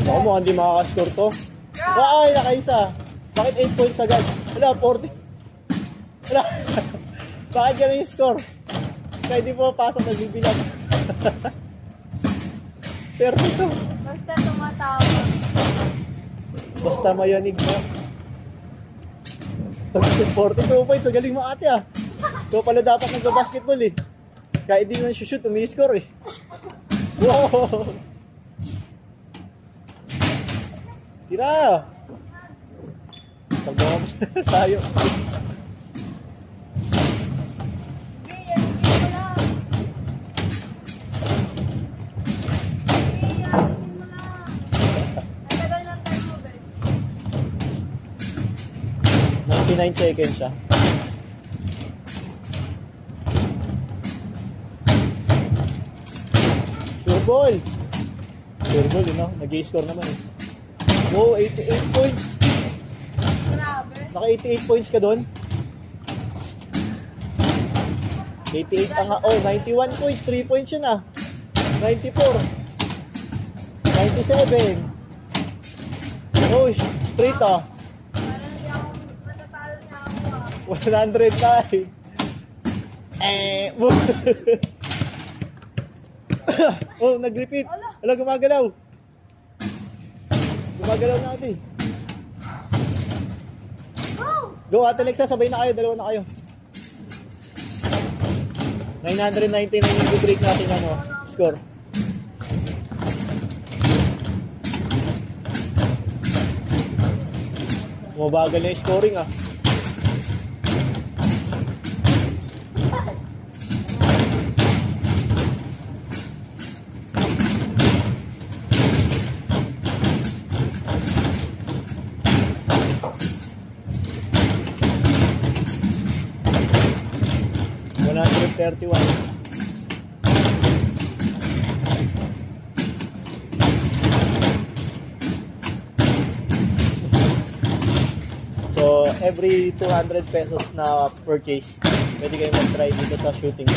Ako mo, hindi makakascore to. Ay, nakaisa. Bakit 8 points agad? Wala, 40. Wala. Bakit yan yung score? Kaya di po pasok na bibilang. 32. Basta tumatawa. Basta mayanig na. 42 points. Ang galing mo ate ah. So pala dapat nag-basketball eh. Kaya hindi mo shoot, umi-score eh. Wow! Tira! Pag-bumabas na tayo. Sige, 9 seconds siya. Sure ball! Sure ball, you know? Nag-i-score naman eh. Wow, 88 points! Grabe. Naka 88 points ka doon? 88 ang oh, 91 points, 3 points yun ah. 94. 97. Oh, straight ah. 109. Oh, nag-repeat. Wala, gumagalaw. Gumagalaw na ate. Go, ate Lexa, sabay na kayo. Dalawa na kayo. 999 yung break natin ano, score. Mabagal na yung scoring ah. So, every 200 pesos na purchase, pwede kayo mag-try dito sa shooting.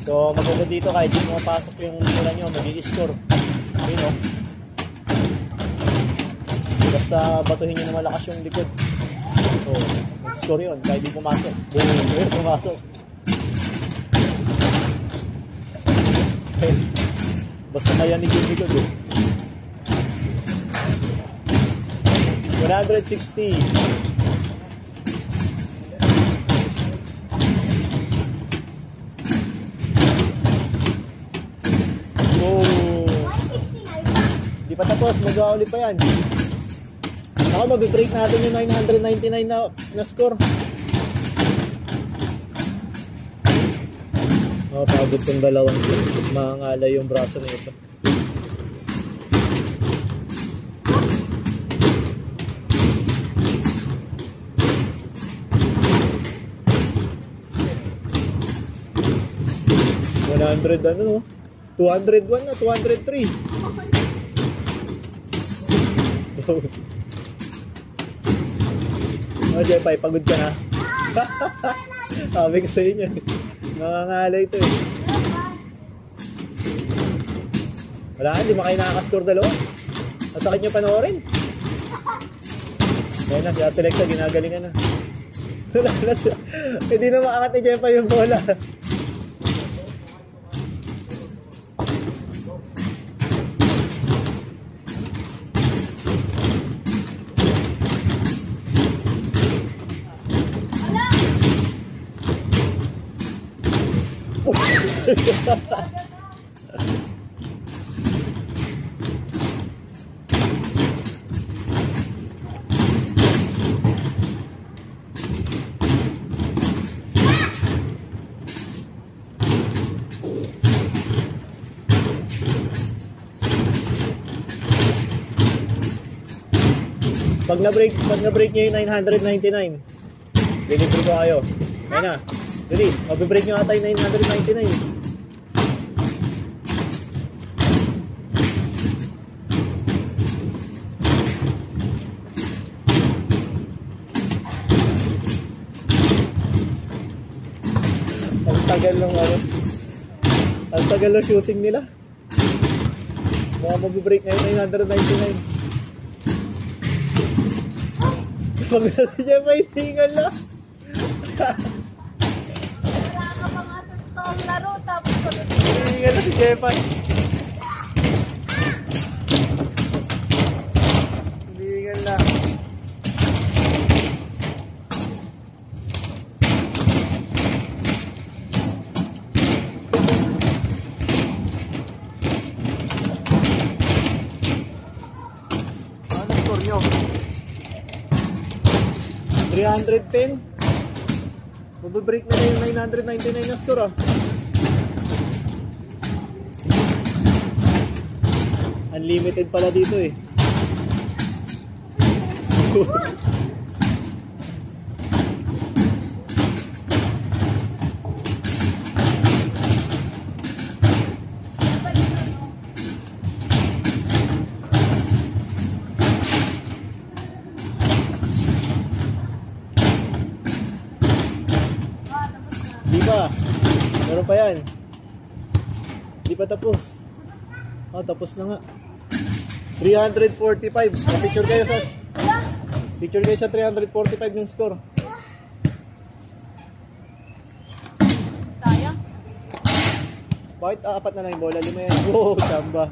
So, maganda dito kahit di mo mapasok yung mula nyo, mag-i-score. Ayun o. Basta batuhin nyo na malakas yung likod. So, mag-score yun kahit di pumasok. Ayun, pumasok. Basta mayanig yung likod eh. 160. Oh. Di pa tapos, magawa ulit pa yan. Ako, mag-break natin yung 999 na score. Pagod kong dalawang mangalay yung braso na ito. Ano, 201 na, 203. Oh, Jepay, pagod ka na. Sabi ko sa inyo, nangangalay ito eh. Wala, hindi mo kayo nakakascore dalawa. Masakit nyo panoorin. Kaya na, si Ate Lexa, ginagalingan na. Wala na siya. Hindi na makakat ni Jepay yung bola. Pag na-break nyo yung 999, delivery ko kayo. Ayun na. Dali, mabibreak nyo ata yung 999. Ang tagal ng shooting nila. Baka mabibreak ngayon 999. Pag na si Jeff ay tingal na. Wala ka pa nga sa totoong laro, tapos pagod ka. Tingal na si Jeff ay. Tingal na. Ano score nyo? 310. Magbibreak na yung 999 na score ah. Unlimited pala dito eh. Di ba? Meron pa yan. Di pa tapos. Oh, tapos na nga. 345. Picture kayo sa picture kayo sa 345 yung score. Kaya? Bakit apat na lang yung bola? 5 yan. Oh, chamba.